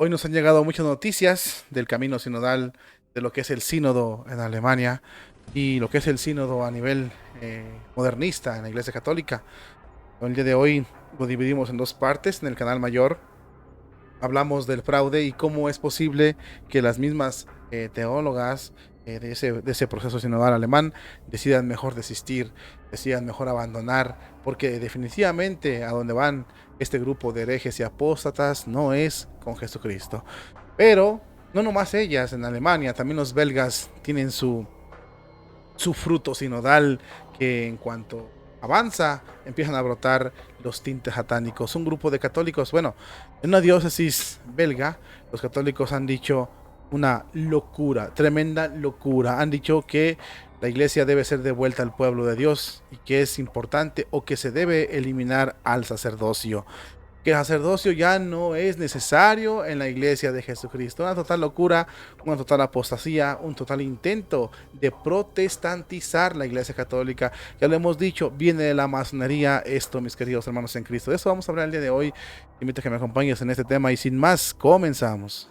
Hoy nos han llegado muchas noticias del camino sinodal, de lo que es el sínodo en Alemania y lo que es el sínodo a nivel modernista en la Iglesia Católica. El día de hoy lo dividimos en dos partes. En el canal mayor hablamos del fraude y cómo es posible que las mismas teólogas de ese proceso sinodal alemán decidan mejor desistir, decidan mejor abandonar, porque definitivamente a donde van este grupo de herejes y apóstatas no es con Jesucristo. Pero no nomás ellas, en Alemania también los belgas tienen su fruto sinodal, que en cuanto avanza empiezan a brotar los tintes satánicos. Un grupo de católicos, bueno, en una diócesis belga, los católicos han dicho una locura, tremenda locura. Han dicho que la iglesia debe ser devuelta al pueblo de Dios y que es importante o que se debe eliminar al sacerdocio, que el sacerdocio ya no es necesario en la iglesia de Jesucristo. Una total locura, una total apostasía, un total intento de protestantizar la iglesia católica. Ya lo hemos dicho, viene de la masonería esto, mis queridos hermanos en Cristo. De eso vamos a hablar el día de hoy. Te invito a que me acompañes en este tema y sin más, comenzamos.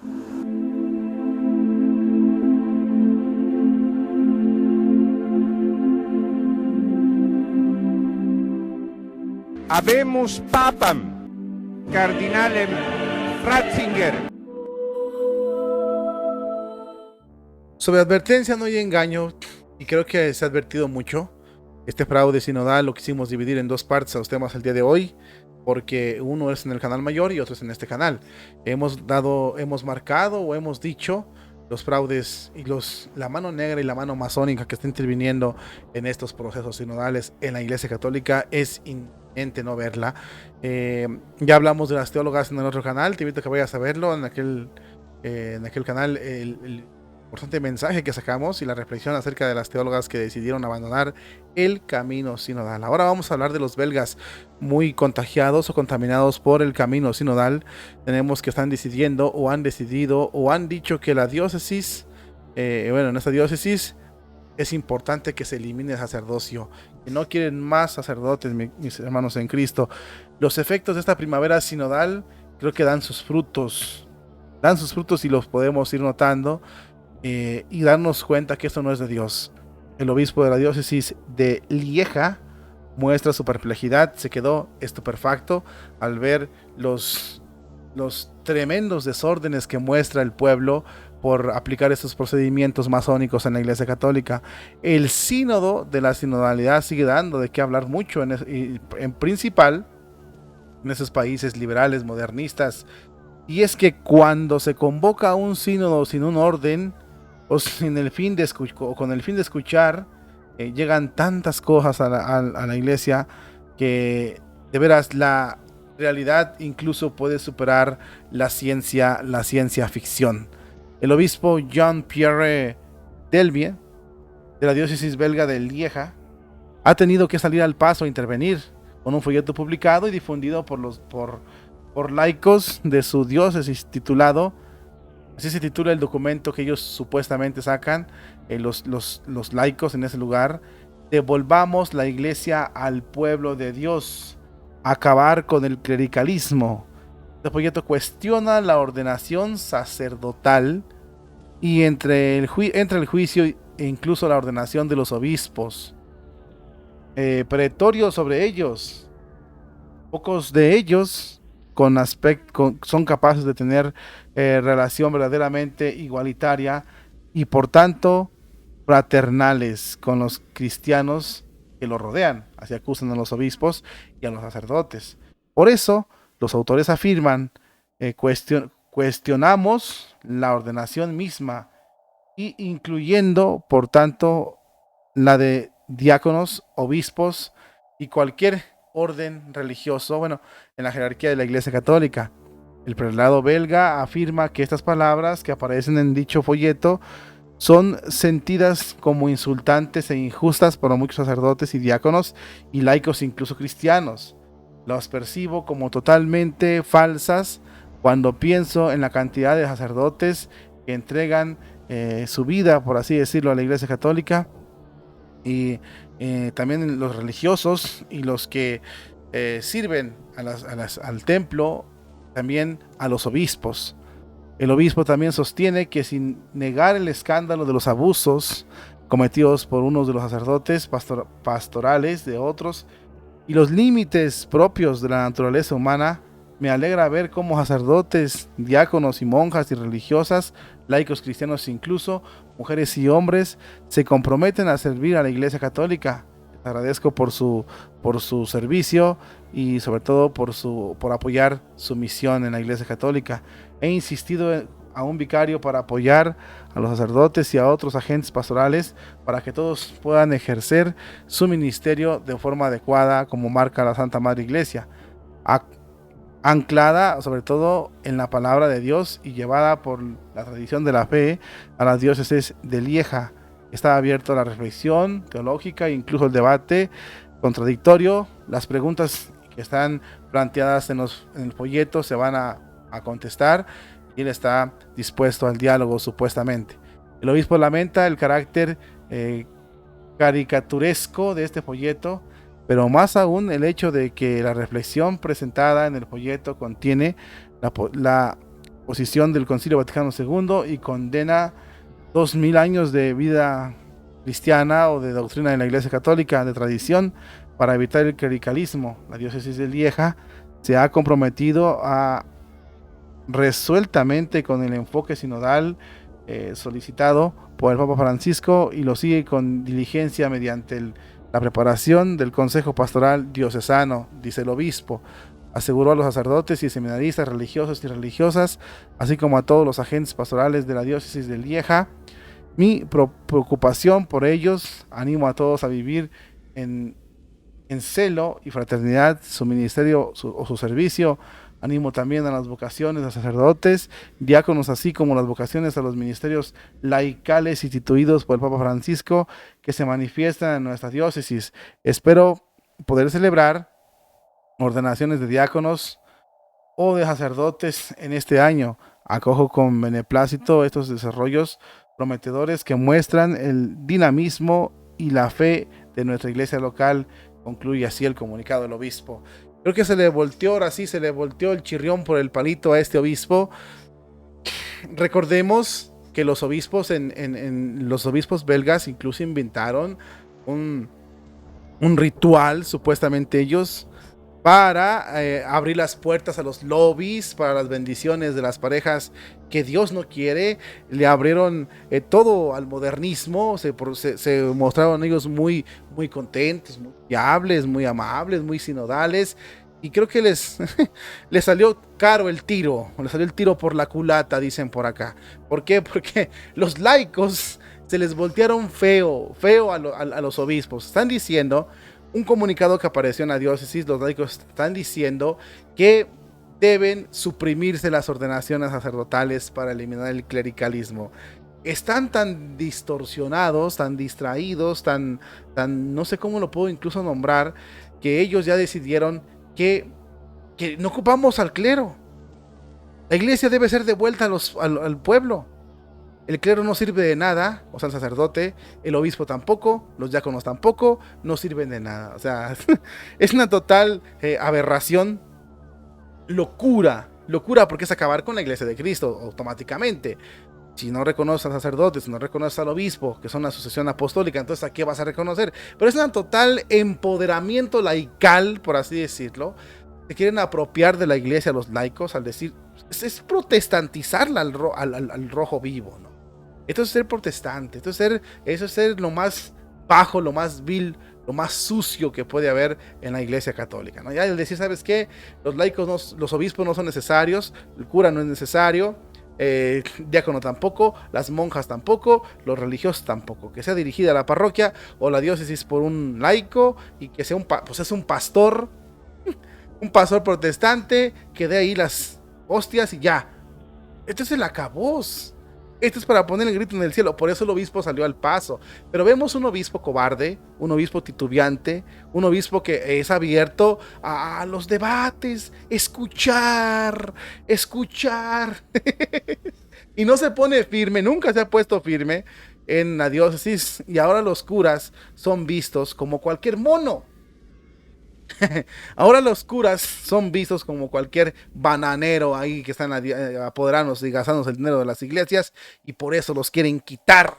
Habemus papam, cardinalem Ratzinger. Sobre advertencia no hay engaño, y creo que se ha advertido mucho. Este fraude sinodal lo quisimos dividir en dos partes a los temas el día de hoy, porque uno es en el canal mayor y otro es en este canal. Hemos marcado o hemos dicho los fraudes y la mano negra y la mano masónica que está interviniendo en estos procesos sinodales en la Iglesia Católica. Es inminente no verla. Ya hablamos de las teólogas en el otro canal, te invito a que vayas a verlo en aquel canal. El importante mensaje que sacamos y la reflexión acerca de las teólogas que decidieron abandonar el camino sinodal. Ahora vamos a hablar de los belgas muy contagiados o contaminados por el camino sinodal. Tenemos que están decidiendo o han decidido o han dicho que la diócesis, en esta diócesis es importante que se elimine el sacerdocio, que no quieren más sacerdotes, mis hermanos en Cristo. Los efectos de esta primavera sinodal creo que dan sus frutos y los podemos ir notando, y darnos cuenta que esto no es de Dios. El obispo de la diócesis de Lieja muestra su perplejidad, se quedó estupefacto al ver los tremendos desórdenes que muestra el pueblo por aplicar estos procedimientos masónicos en la Iglesia Católica. El sínodo de la sinodalidad sigue dando de qué hablar mucho, en principal en esos países liberales, modernistas. Y es que cuando se convoca un sínodo sin un orden, o sin el fin de con el fin de escuchar, llegan tantas cosas a la iglesia que de veras la realidad incluso puede superar la ciencia ficción. El obispo Jean-Pierre Delvier, de la diócesis belga de Lieja, ha tenido que salir al paso a intervenir con un folleto publicado y difundido por laicos de su diócesis titulado, así se titula el documento que ellos supuestamente sacan, los laicos en ese lugar: devolvamos la iglesia al pueblo de Dios, acabar con el clericalismo. Este proyecto cuestiona la ordenación sacerdotal y entra el juicio e incluso la ordenación de los obispos. Pretorio sobre ellos. Pocos de ellos son capaces de tener relación verdaderamente igualitaria y por tanto fraternales con los cristianos que los rodean. Así acusan a los obispos y a los sacerdotes. Por eso los autores afirman, cuestionamos la ordenación misma, y incluyendo por tanto la de diáconos, obispos y cualquier orden religioso, bueno, en la jerarquía de la Iglesia Católica. El prelado belga afirma que estas palabras que aparecen en dicho folleto son sentidas como insultantes e injustas por muchos sacerdotes y diáconos y laicos, incluso cristianos. Las percibo como totalmente falsas cuando pienso en la cantidad de sacerdotes que entregan su vida, por así decirlo, a la Iglesia Católica, y también los religiosos y los que sirven al templo, también a los obispos. El obispo también sostiene que sin negar el escándalo de los abusos cometidos por unos de los sacerdotes pastorales de otros y los límites propios de la naturaleza humana, me alegra ver cómo sacerdotes, diáconos y monjas y religiosas, laicos cristianos incluso, mujeres y hombres, se comprometen a servir a la Iglesia Católica. Les agradezco por su servicio y sobre todo por apoyar su misión en la Iglesia Católica. He insistido a un vicario para apoyar a los sacerdotes y a otros agentes pastorales para que todos puedan ejercer su ministerio de forma adecuada, como marca la Santa Madre Iglesia, anclada sobre todo en la palabra de Dios y llevada por la tradición de la fe a las diócesis de Lieja. Está abierto a la reflexión teológica e incluso el debate contradictorio. Las preguntas que están planteadas en el folleto se van a contestar y él está dispuesto al diálogo supuestamente. El obispo lamenta el carácter caricaturesco de este folleto, pero más aún el hecho de que la reflexión presentada en el folleto contiene la posición del Concilio Vaticano II y condena 2000 años de vida cristiana o de doctrina de la Iglesia Católica, de tradición, para evitar el clericalismo. La diócesis de Lieja se ha comprometido resueltamente con el enfoque sinodal solicitado por el Papa Francisco y lo sigue con diligencia mediante la preparación del Consejo Pastoral Diocesano, dice el obispo. Aseguró a los sacerdotes y seminaristas religiosos y religiosas, así como a todos los agentes pastorales de la diócesis de Lieja, mi preocupación por ellos. Animo a todos a vivir en celo y fraternidad su ministerio o su servicio. Animo también a las vocaciones a sacerdotes, diáconos, así como las vocaciones a los ministerios laicales instituidos por el Papa Francisco que se manifiestan en nuestra diócesis. Espero poder celebrar ordenaciones de diáconos o de sacerdotes en este año. Acojo con beneplácito estos desarrollos prometedores que muestran el dinamismo y la fe de nuestra iglesia local, concluye así el comunicado del obispo. Creo que se le volteó el chirrión por el palito a este obispo. Recordemos que los obispos los obispos belgas incluso inventaron un ritual, supuestamente ellos, para abrir las puertas a los lobbies, para las bendiciones de las parejas que Dios no quiere. Le abrieron todo al modernismo, se mostraron ellos muy contentos, muy fiables, muy amables, muy sinodales, y creo que les salió caro el tiro, les salió el tiro por la culata, dicen por acá. ¿Por qué? Porque los laicos se les voltearon feo a los obispos. Están diciendo, un comunicado que apareció en la diócesis, los laicos están diciendo que deben suprimirse las ordenaciones sacerdotales para eliminar el clericalismo. Están tan distorsionados, tan distraídos, tan no sé cómo lo puedo incluso nombrar, que ellos ya decidieron que no ocupamos al clero. La iglesia debe ser devuelta al pueblo. El clero no sirve de nada, o sea, el sacerdote, el obispo tampoco, los diáconos tampoco, no sirven de nada. O sea, es una total aberración, locura, porque es acabar con la iglesia de Cristo automáticamente. Si no reconoces al sacerdote, si no reconoces al obispo, que son una sucesión apostólica, entonces ¿a qué vas a reconocer? Pero es un total empoderamiento laical, por así decirlo. Se quieren apropiar de la iglesia a los laicos al decir, es protestantizarla al rojo vivo, ¿no? Esto es ser protestante, eso es ser lo más bajo, lo más vil, lo más sucio que puede haber en la iglesia católica, ¿no? Ya el decir, ¿sabes qué? Los laicos, los obispos no son necesarios, el cura no es necesario, diácono tampoco, las monjas tampoco, los religiosos tampoco. Que sea dirigida la parroquia o la diócesis por un laico y que sea es un pastor protestante que dé ahí las hostias y ya. Esto es el acabós. Esto es para poner el grito en el cielo. Por eso el obispo salió al paso. Pero vemos un obispo cobarde, un obispo titubeante, un obispo que es abierto a los debates, escuchar. Y no se pone firme, nunca se ha puesto firme en la diócesis. Y ahora los curas son vistos como cualquier mono. Ahora los curas son vistos como cualquier bananero ahí que están apoderándose y gastándose el dinero de las iglesias, y por eso los quieren quitar.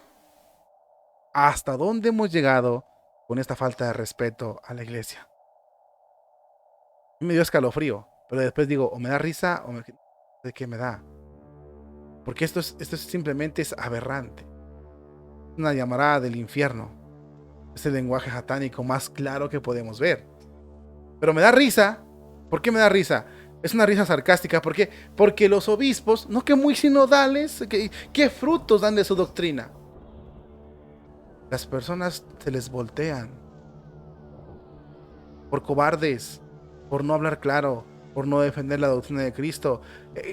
¿Hasta dónde hemos llegado con esta falta de respeto a la iglesia? Me dio escalofrío, pero después digo, o me da risa o ¿de qué me da? Porque esto simplemente es aberrante. Una llamarada del infierno. Es el lenguaje satánico más claro que podemos ver. Pero me da risa. ¿Por qué me da risa? Es una risa sarcástica. ¿Por qué? Porque los obispos, no que muy sinodales, ¿qué frutos dan de su doctrina? Las personas se les voltean por cobardes, por no hablar claro, por no defender la doctrina de Cristo,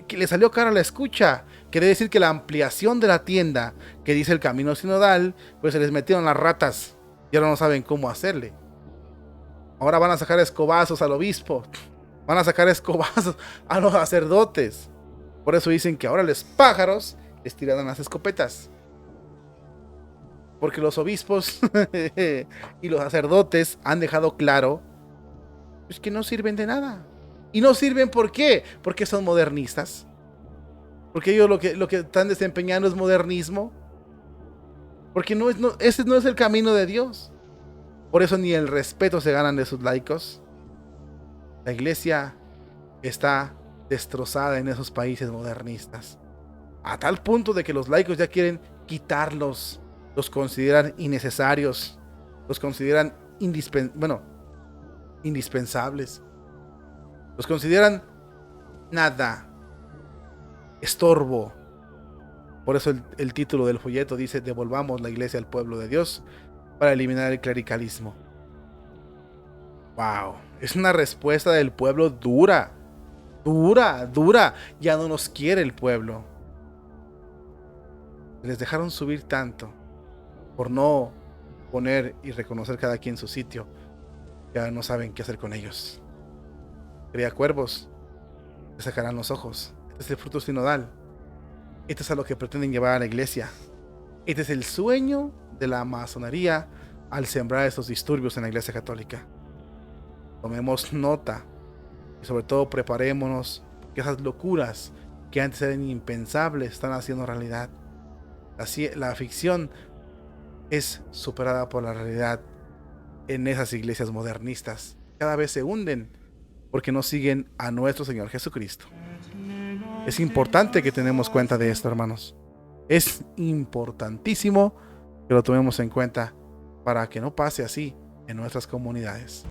que le salió cara a la escucha. Quiere decir que la ampliación de la tienda que dice el camino sinodal, pues se les metieron las ratas y ahora no saben cómo hacerle. Ahora van a sacar escobazos al obispo, van a sacar escobazos a los sacerdotes. Por eso dicen que ahora los pájaros les tirarán las escopetas. Porque los obispos y los sacerdotes han dejado claro pues, que no sirven de nada. Y no sirven, ¿por qué? Porque son modernistas. Porque ellos lo que están desempeñando es modernismo. Porque ese no es el camino de Dios. Por eso ni el respeto se ganan de sus laicos. La iglesia está destrozada en esos países modernistas. A tal punto de que los laicos ya quieren quitarlos. Los consideran innecesarios. Los consideran indispensables. Los consideran nada. Estorbo. Por eso el título del folleto dice: devolvamos la iglesia al pueblo de Dios para eliminar el clericalismo. Wow, es una respuesta del pueblo dura. Dura. Ya no nos quiere el pueblo. Les dejaron subir tanto por no poner y reconocer cada quien su sitio. Ya no saben qué hacer con ellos. Cría cuervos, te sacarán los ojos. Este es el fruto sinodal. Esto es a lo que pretenden llevar a la iglesia. Este es el sueño de la masonería al sembrar estos disturbios en la iglesia católica. Tomemos nota y sobre todo preparémonos, porque esas locuras que antes eran impensables están haciendo realidad. La ficción es superada por la realidad en esas iglesias modernistas. Cada vez se hunden porque no siguen a nuestro Señor Jesucristo. Es importante que tenemos cuenta de esto, hermanos. Es importantísimo que lo tomemos en cuenta para que no pase así en nuestras comunidades.